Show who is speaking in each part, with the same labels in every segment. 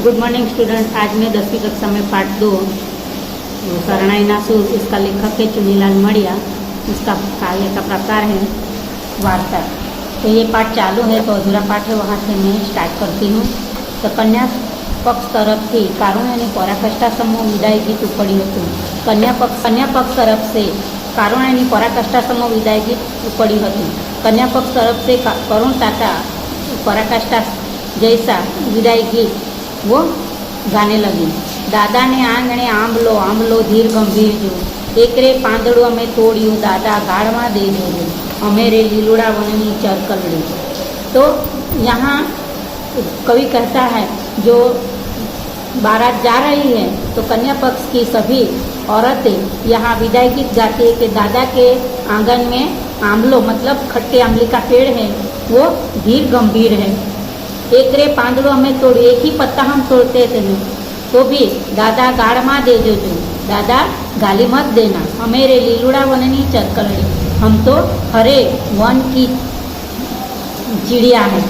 Speaker 1: Good morning student. आज मैं 10वीं कक्षा में पाठ 2 शरणाई नासूर, इसका लेखक है चुनीलाल मड़िया। उसका कार्य का प्रकार है वार्ता। तो ये पाठ चालू है तो अधूरा पाठ है, वहाँ से मैं स्टार्ट करती हूँ। तो कन्या पक्ष तरफ थी कारुण्यानी पराकाष्ठा समूह विदाय गीत उपड़ी હતું। कन्या पक्ष तरफ से कारुण्यानी पराकाष्ठा समूह विदाय गीत उपड़ी હતું। कन्या पक्ष तरफ से करुणता का पराकाष्ठा जैसा विदाई गीत वो गाने लगी। दादा ने आंगणे आंबलो आंबलो धीर गंभीर जो, एक रे પાંદડું અમે તોડ્યું દાદા ગાળમાં દે જોજો, અમે रे લીલુડા વનની ચરકલડી। तो यहाँ कवि कहता है जो बारात जा रही है तो कन्या पक्ष की सभी औरतें यहाँ विदाई गीत गाती है कि दादा के आंगन में आंवलो मतलब खट्टे आंवले का पेड़ है, वो धीर गंभीर है। एक रे પાંદડું અમે तोड़, एक ही पत्ता हम तोड़ते थे तो भी दादा गाड़ माँ दे जो, दादा गाली मत देना, हमें रे લીલુડા વનની ચરકલડી, हम तो हरे वन की चिड़िया है।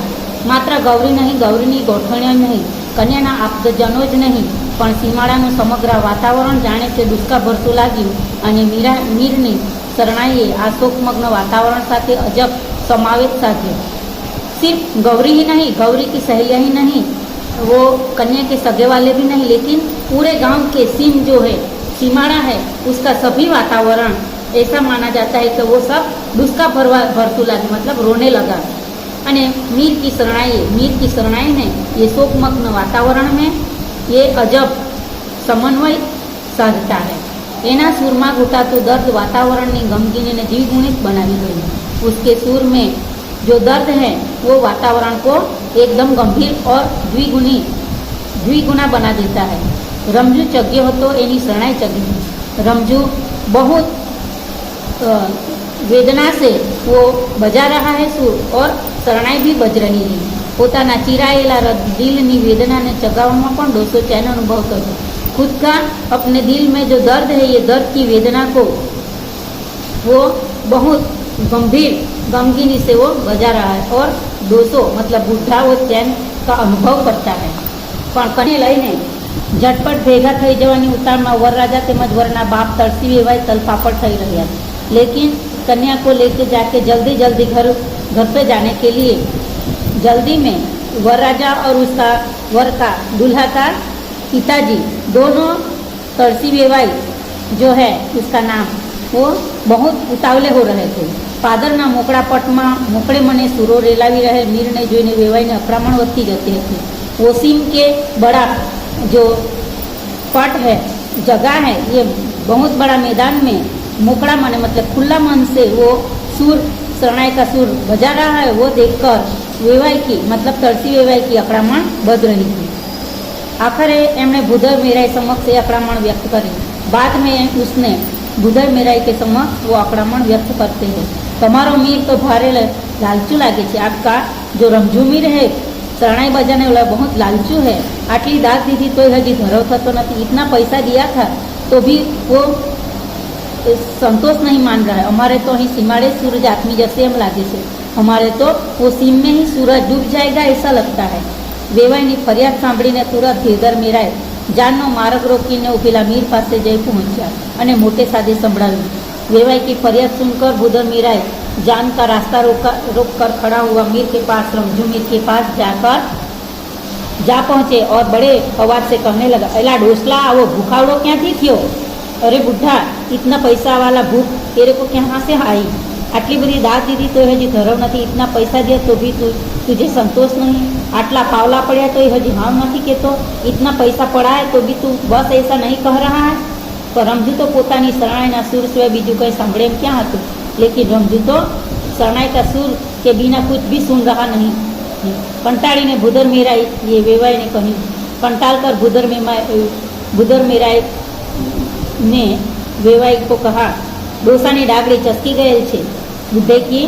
Speaker 1: मात्र गौरी नहीं, गौरीनी गोठणिया नहीं, कन्याना आप्तजनो ज नहीं पण सीमाड़ाનું સમગ્ર વાતાવરણ જાણે કે ડૂસકા ભરતું લાગ્યું અને મીરની શરણાઈએ આ શોકમગ્ન वातावरण સાથે अजब समावेश साध्यो। सिर्फ गौरी ही नहीं, गौरी की सहेलियाँ ही नहीं, वो कन्या के सगे वाले भी नहीं, लेकिन पूरे गांव के सीम जो है, सीमाड़ा है, उसका सभी वातावरण ऐसा माना जाता है कि वो सब डुस्का भरतू लगे मतलब रोने लगा। अने मीर की शरणाई ने ये शोकमग्न वातावरण में ये अजब समन्वय साधता है। एना सुर में घुटातु दर्द वातावरण की गमगीनी ने द्विगुणित बनावी गई। उसके सुर में जो दर्द है वो वातावरण को एकदम गंभीर और द्विगुना बना देता है। रमजू चग्यो हो तो एनी शरणाई चगी। रमजू बहुत वेदना से वो बजा रहा है सुर और शरणाई भी बज रही है। पोताना चिराएला दिलनी वेदना ने चगाववामां पण डोसो चैन अनुभवतो है। खुद का अपने दिल में जो दर्द है, ये दर्द की वेदना को वो बहुत गंभीर गमगीनी से वो बजा रहा है और डोसो मतलब बुढ़ा वो चैन का अनुभव करता है। पण कने लईने झटपट भेगा थई जवानी उतावळमां वरराजा तेमज वરના बाप तड़सी वेवाय तलपापड़ थई रह्या। लेकिन कन्या को लेके जाके जल्दी घर पे जाने के लिए जल्दी में वरराजा और उसका वर का दूल्हा का पिताजी दोनों तड़सी वेवाई जो है उसका नाम, वो बहुत उतावले हो रहे थे। पादरना मोकड़ा पटमा मोकड़े मने सूरो रेलावी रहे मीर ने जोईने वेवाईने अकरामण वधती जती हती। ओसीम के बड़ा जो पट है, जगह है, ये बहुत बड़ा मैदान में मोकड़ा मने मतलब खुला मन से वो सूर शरणाई का सूर बजा रहा है, वो देखकर वेवाई की मतलब तड़सी वेवाई की अकड़ामण बध रही थी। आखिर एमने भूधर मेराई समक्ष ये अकड़ामण व्यक्त करी। बाद में उसने भूधर मेराई के समक्ष वो अकड़ामण व्यक्त करते हैं। तमारो मीर तो भारे लालचू लागे छे। आपका जो रमजू मीर है शरणाई बजाने वाला बहुत लालचू है। आटली दाद दीधी तो हजी धरव थतो नथी, इतना पैसा दिया था तो भी वो संतोष नहीं मान रहा है। हमारे तो अहीं सीमाड़े सूरज आत्मी जैसे हम लागे छे, हमारे तो वो सीम में ही सूरज डूब जाएगा ऐसा लगता है। वेवाईनी फरियाद सांभळीने तुरंत भूधर मेराए जाननो मार्ग रोकीने उभेला मीर पासे जई पहुंचा अने मोटे सादे संभळाव्युं। वेवाई की फरियाद सुनकर भूधर मेराए जान का रास्ता रोक कर खड़ा हुआ मीर के पास रमजू मीर के पास जा पहुंचे और बड़े आवाज से कहने लगा, एला डोसला वो भूखावड़ो क्यांथी थयो? अरे बुढ़ा, इतना पैसा वाला भूख तेरे को कहाँ से आई? आटली बड़ी दाद दीदी तो हजी धरव नहीं, इतना पैसा दिया तो भी तुझे संतोष नहीं? आटला पावला पड़ा तो हजी हाँ नहीं कहतो? इतना पैसा पड़ा है तो भी तू बस ऐसा नहीं कह रहा है? पर रमजू तो पोतानी शरणाईना सूर सिवाय बीजू कई सांभळे एम क्या हतुं, लेकिन रमजू तो शरणाई का सूर के बिना कुछ भी सुन रहा नहीं। कंटाड़ी ने भूधर मेराई ये वेवाई ने कहूँ। कंटाल कर भूधर मेराई ने वेवाई को कहा, डोसानी डागड़ी चसकी गયેલ છે, बुढ़े की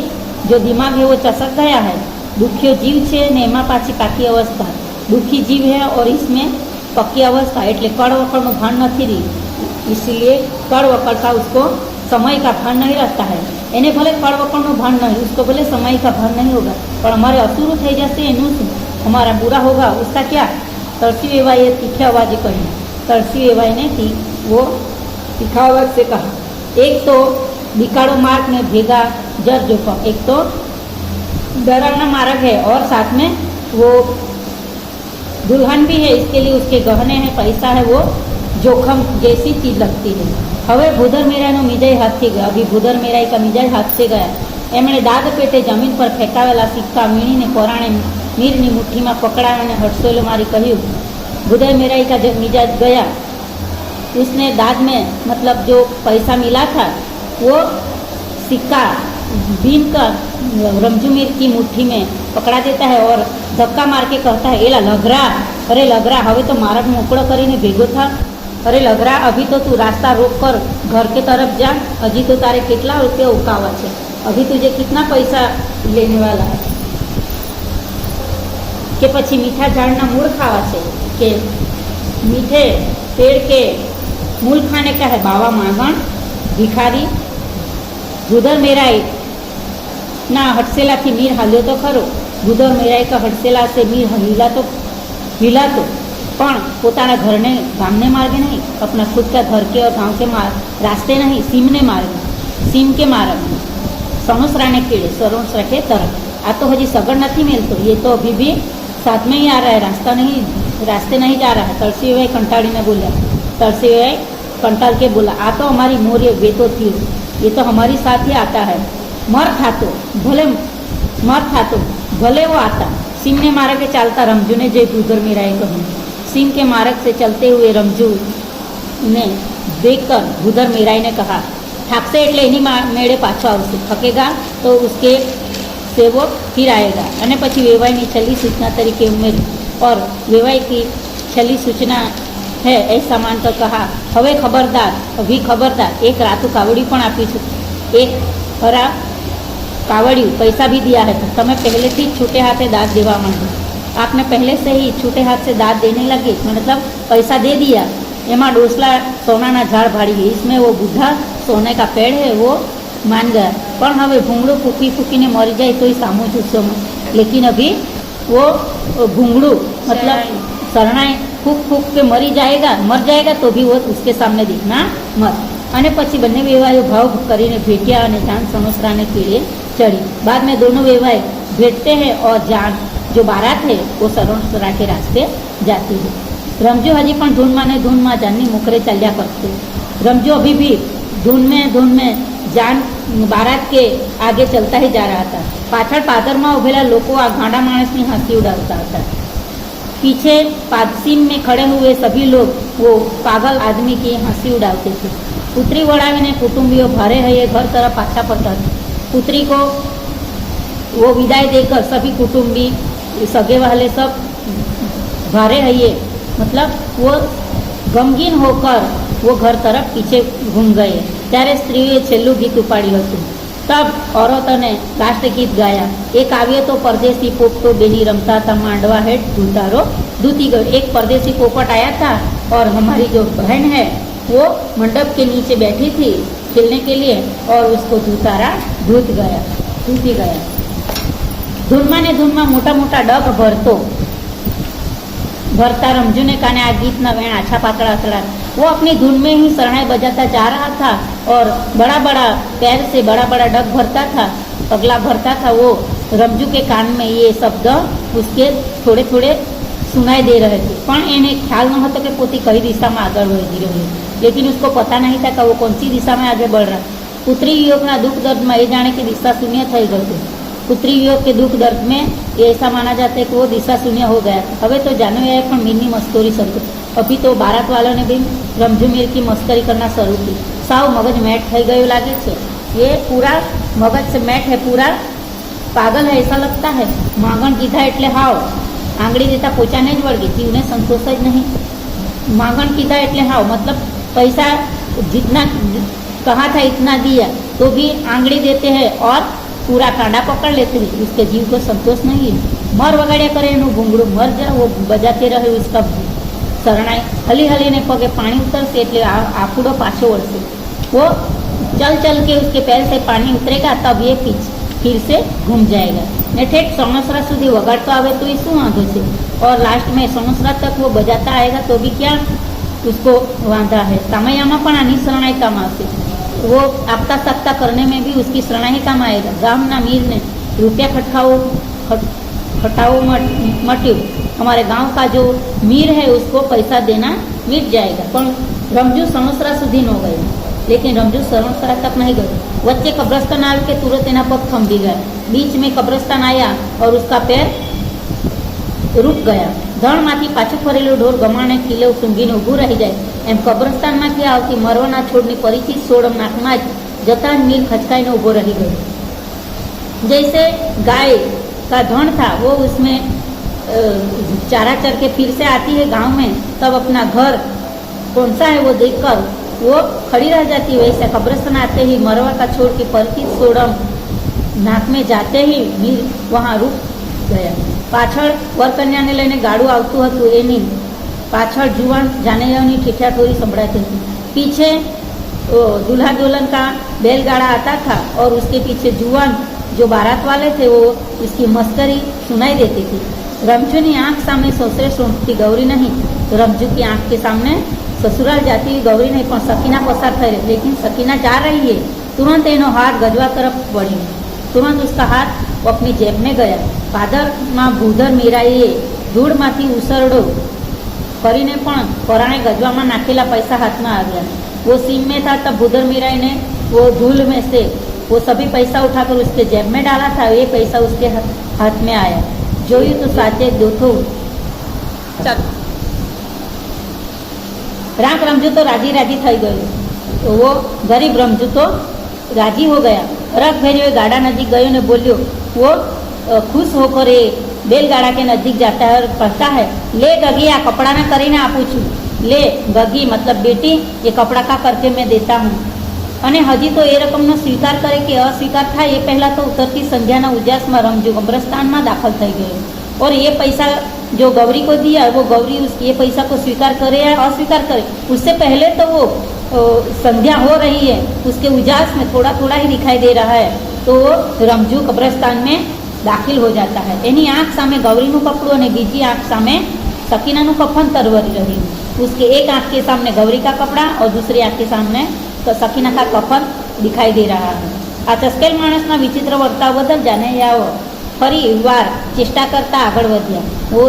Speaker 1: जो दिमाग है वो चसक गया है। दुखियो जीव छे ने एमां पाછી पाकी अवस्था, दुखी जीव है और इसमें पक्की अवस्था एटले कड़वकड़નું भान નથી रही, इसलिए कड़वकड़ का उसको समय का भान नहीं रहता है। एने भले कड़वकड़નું भान नहीं, उसको भले समय का भान नहीं होगा, पर हमारे असुर થઈ જશે એનું શું? हमारा बुरा होगा उसका क्या? तरसी वेवाए तीखे अवाजे कही। तरसी वेवाई ने थी वो तीखा आवाज से कहा, एक तो बिकाड़ो मार्ग में भेगा जर जोखम, एक तो डरावना मार्ग है और साथ में वो दुल्हन भी है, इसके लिए उसके गहने हैं, पैसा है, वो जोखम जैसी चीज लगती है। હવે ભૂદર મેરાનો મિજાઈ હાથથી ગયો। અભી ભૂદર મેરાઈ का મિજાઈ हाथ से गया। એમણે દાદ પેટે જમીન પર ફેંકાવેલા સિક્કા વીણીને પરાણે મીરની મુઠ્ઠીમાં પકડાવીને હડસોલો મારી કહ્યું, भूदर मेराई का जब मिजाज गया, उसने दाद में मतलब जो पैसा मिला था वो सिक्का बीन कर रमजू मीर की मुट्ठी में पकड़ा देता है और धक्का मार के कहता है, एला लघरा, अरे लघरा, हवे तो मार्ग मोकळो करीने भेगो था। अरे लघरा, अभी तो तू रास्ता रोक कर घर के तरफ जा, अभी तो तारे कितना रुपये उकावा है, अभी तुझे कितना पैसा लेने वाला है। के पछी मीठा झाड़ना मूળ खावा है, के मीठे पेड़ के मूल खाने का है बावा मागण भिखारी। भूदर मेराई ना हटसेला थी मीर हाल्यो तो खरो। भूदर मेराई का हटसेला से मीर हिला तो पण पोताना घर ने गाम ने मार्गे नहीं, अपना खुद का घर के और गांव के रास्ते नहीं, सीम के मार्ग में सणोसरा ने कीड़े सरोसरा के तरफ। आ तो हजी सगड़ नहीं मिलतो, ये तो अभी भी साथ में ही आ रहा है, रास्ते नहीं जा रहा है। तरसी भाई कंटाड़ी ने बोला, तरसी भाई कंटाल के बोला, आ तो हमारी मोर वे तो थी, ये तो हमारी साथ ही आता है। मर था तो भले वो आता। सिम ने मार्ग के चालता रमजू ने जय भूदर मेराई कहूँ। सिम के मार्ग से चलते हुए रमजू ने देखकर भूदर मेराई ने कहा, ठाकसे एटले एनी मेड़े पाछो आवशे, थकेगा तो उसके से वो फिर आएगा। અને પછી વેવાઈની છેલ્લી सूचना तरीके उमेरी और वेवाई की छली सूचना है ऐसा मानकर कहा, हवे खबरदार, एक रातु कावड़ी पण आपी छे, एक हरा कावड़ी पैसा भी दिया है, तमे पहले थी छूटे हाथे दाद देवा मांगो। आपने पहले से ही छूटे हाथ से दाद देने लगे, मतलब पैसा दे दिया। एमा डोसला सोना ना झाड़ भाड़ी गई, इसमें वो बुढ़ा सोने का पेड़ है वो मान गया, पर हमें भूंगड़ू फूकी ने मरी जाए तो ही सामू जूसो में, लेकिन अभी वो भूंगड़ू मतलब शरणाई फूक के मर जाएगा तो भी वो उसके सामने दिखना मत। અને પછી બંને વેવાઈઓ ભાવ કરીને भेटिया और जान सणोसराने कीड़े चढ़ी। बाद में दोनों वेवाई भेटते हैं और जान जो बारात है वो सणोसरा के रास्ते जाती है। रमजू हजी पण धून में जाननी मोकरे चल्या करते। रमजू अभी भी धून में जान बारात के आगे चलता ही जा रहा था। पाछळ पादरमा उभेला लोको आ गांडा माणसनी हंसी उड़ावता था। पीछे पादसीम में खड़े हुए सभी लोग वो पागल आदमी की हंसी उड़ाते थे। पुत्री वड़ावीने कुटुंबीओ भारे हये घर तरफ पाछा पड़ता था। पुत्री को वो विदाई देकर सभी कुटुंबी सगे वाले सब भारे हये मतलब वो गमगीन होकर वो घर तरफ पीछे घूम गए। त्यारे स्त्रीओए छेल्लू गीत उपाड्युं हतुं। तब औरतों ने लास्ट गीत गाया। एक आवियो तो परदेसी पोपटो बेनी रमता था मांडवा हेठ धूतारो धूती गयो। एक परदेसी पोपट आया था और हमारी जो बहन है वो मंडप के नीचे बैठी थी खेलने के लिए और उसको धूतारा धूती गया। धूनमा मोटा मोटा डग भरता रमजू ने काने आ गीत न वेण आछा पातड़ा अतड़ा। वो अपनी धुन में ही शरणाई बजाता जा रहा था और बड़ा बड़ा पैर से बड़ा बड़ा डग भरता था, पगला भरता था। वो रमजू के कान में ये शब्द उसके थोड़े थोड़े सुनाई दे रहे थे, पण एने ख्याल न હતો કે પોતી કઈ દિશામાં આગળ વધી રહ્યો, लेकिन उसको पता नहीं था कि वो कौन सी दिशा में आगे बढ़ रहा। पुत्री वियोगना दुख दर्द में ये जाने की दिशा शून्य થઈ ગયું। पुत्री वियोग के दुख दर्द में ये ऐसा माना जाता है कि वो दिशा शून्य हो गया। હવે तो जानो है પણ મીરની મસ્કરી શરૂ। अभी तो बारात वालों ने भी रमजू मीर की मस्करी करना शुरू की। साव मगज मैट થઈ ગયું लागे छे। ये पूरा मगज से मैट है, पूरा पागल है ऐसा लगता है। मांगण कीधा एटले हाव आंगड़ी देता पोचा नहीं ज वळगी, जीवने संतोष ज नहीं। मांगण कीधा एटले हाव मतलब पैसा जितना कहा था इतना दिया तो भी आंगड़ी देते हैं और पूरा कांडा पकड़ लेते हैं। उसके जीव को संतोष नहीं है। मर वगाड़िया करे एनु भूंगड़ू मर जा, वो बजाते रहे उसका शरणाई। हली हली ने पगे पानी उतरसे एटले आफूडो पाछो वळसे। वो चल चल के उसके पैर से पानी उतरेगा तब ये फिर से घूम जाएगा। ने ठेठ सणसरा सुधी वगाड़तो आवे तो ये शू वांधो छे, और लास्ट में सणसरा तक वो बजाता आएगा तो भी क्या उसको वांधा है। तामैयामां पण आनी शरणाई काम आवशे। वो आपता सकता करने में भी उसकी शरणाई काम आएगा। गामना मीर ने रुपया खटाओ मट्यु, हमारे गांव का जो मीर है उसको पैसा देना मिट जाएगा। पर रमजू सणसरा सुधी न गए, लेकिन रमजू सणसरा तक नहीं गए। वच्चे कब्रस्तान आवे के तुरंत एना पग थंभी गया। बीच में कब्रस्तान आया और उसका पैर रुक गया। धणमांथी पाछो फरेलो ढोर गमाणे किलो सूंघीने ऊभું रही जाए एम कब्रस्तानमांथी आवती मरवाना छोड़नी परिचित सोडम नाकमां जता मीर खचकाईने ऊभो रही गयो। जैसे गाय का धण था वो उसमें चारा चर के फिर से आती है गांव में, तब अपना घर कौन सा है वो देखकर वो खड़ी रह जाती। वैसे कब्रस्तान आते ही मरवा का छोड़ के परिचित सोडम नाक में जाते ही मीर वहाँ रुक गया। पाछळ वरकन्याने लईने गाड़ू आवतुं हतुं, एनी पाछळ जुवान जानेयाओनी ठिठ्याठोरी संभळाती थी। पीछे दूल्हा दुल्हन का बैलगाड़ा आता था और उसके पीछे जुवान जो बारात वाले थे वो उसकी मस्करी सुनाई देती थी। रमजू की आंख सामने ससुरे सूंघती गौरी नहीं, तो रमजू की आंख के सामने ससुराल जाती हुई गौरी नहीं पण सकीना पसार थई रही। लेकिन सकीना जा रही है, तुरंत एनो हाथ गजवा तरफ बढ़ी, तुरंत उसका हाथ अपनी जेब में गया। पादर में भूधर मीराए धूळमांथी उसरडो करीने पण पराणे गजवामां नाखेला पैसा हाथ में आ गया। वो सीम में था तब भूधर मीराई ने वो धूल में से वो सभी पैसा उठाकर उसके जेब में डाला था। ये पैसा उसके हाथ में आया। जोयु तो साचे दोथो राग रमजू तो राजी राजी थई गयो। तो वो गरीब रमजू तो राजी हो गया। रख भेजो गाड़ा नजीक गयो ने बोलियो। वो खुश होकर बैलगाड़ा के नजीक जाता है और कहता है, ले गगी आ कपड़ा ना करीने आपू छू। ले गगी मतलब बेटी, ये कपड़ा का करके मैं देता हूँ। अने हजी तो ए रकमनो स्वीकार करे कि अस्वीकार था ये पहला तो उतरती संध्याना उजासमां रमजू कब्रस्तान में दाखल थई गयो। और ये पैसा जो गौरी को दिया वो गौरी ये पैसा को स्वीकार करे या अस्वीकार करे, उससे पहले तो वो संध्या हो रही है, उसके उजास में थोड़ा थोड़ा ही दिखाई दे रहा है। तो वो रमजू कब्रस्तान में दाखिल हो जाता है। एनी आंख सामे गौरीनु कपड़ू और बीजी आंख सामे सकीनानु कफन तरवरी रही। उसके एक आंख के सामने गौरी का कपड़ा और दूसरी आंख के सामने तो सकीना का कफन दिखाई दे रहा है। आ चस्केल माणसना विचित्र वर्ताव बदल जाने याओ फरी वार चेष्टा करता आगळ वध्या। वो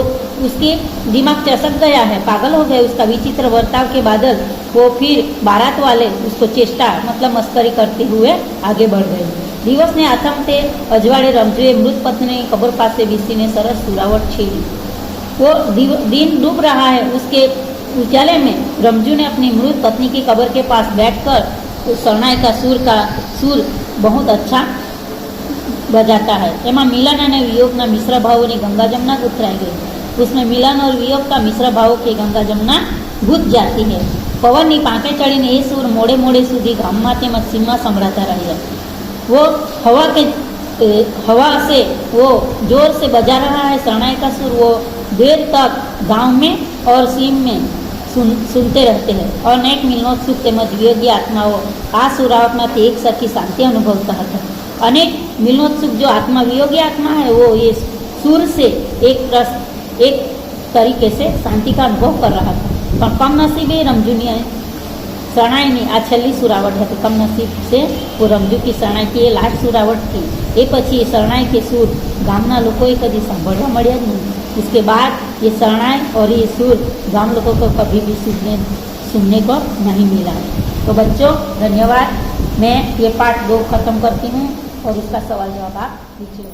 Speaker 1: उसकी दिमाग चसक गया है, पागल हो गए उसका विचित्र वर्ताव के बादल। वो फिर बारात वाले उसको चेष्टा मतलब मस्करी करते हुए आगे बढ़ गए। दिवस ने आथमते अजवाड़े रमजूए मृत पत्नी कब्र पासे बेसीने सरस सुरावट छेड़ी। वो दिन डूब रहा है, उसके उजाले में रमजू ने अपनी मृत पत्नी की कब्र के पास बैठकर उस शरणाई का सुर बहुत अच्छा बजाता है। एमा मिलन और वियोग मिश्र भावों की गंगा जमुना उतराई गई। उसमें मिलन और वियोग का मिश्र भावों की गंगा जमुना गुज जाती है। पवन की पांके चढ़ीने ये सुर मोड़े मोड़े सुधी गाममां तेमज सीममां संभळाता रह्या। वो हवा से वो जोर से बजा रहा है शरणाई का सुर। वो देर तक गांव में और सीम में सुनते रहते हैं। और अनेक मिलनोत्सुक तेमज वियोगी आत्माओं आ सुरावटमांथी एक सरखी शांति अनुभवता हता। अनेक मिलनोत्सुक जो आत्मा वियोगी आत्मा है वो ये सुर से एक तरीके से शांति का अनुभव कर रहा था। पर कम नसीबे रमजूनी शरणाईनी आ छेल्ली सुरावट हती। कम नसीब से वो रमजू की शरणाई की ये लास्ट सुरावट थी। ये पछी शरणाई के सुर गामना लोकोए कभी सांभळवा मळ्या ज नहीं। इसके बाद ये शरणाई और ये सुर गाम लोगों को कभी भी सुनने को नहीं मिला। तो बच्चों धन्यवाद। मैं ये पार्ट 2 खत्म करती हूँ और उसका सवाल जवाब आप लीजिए।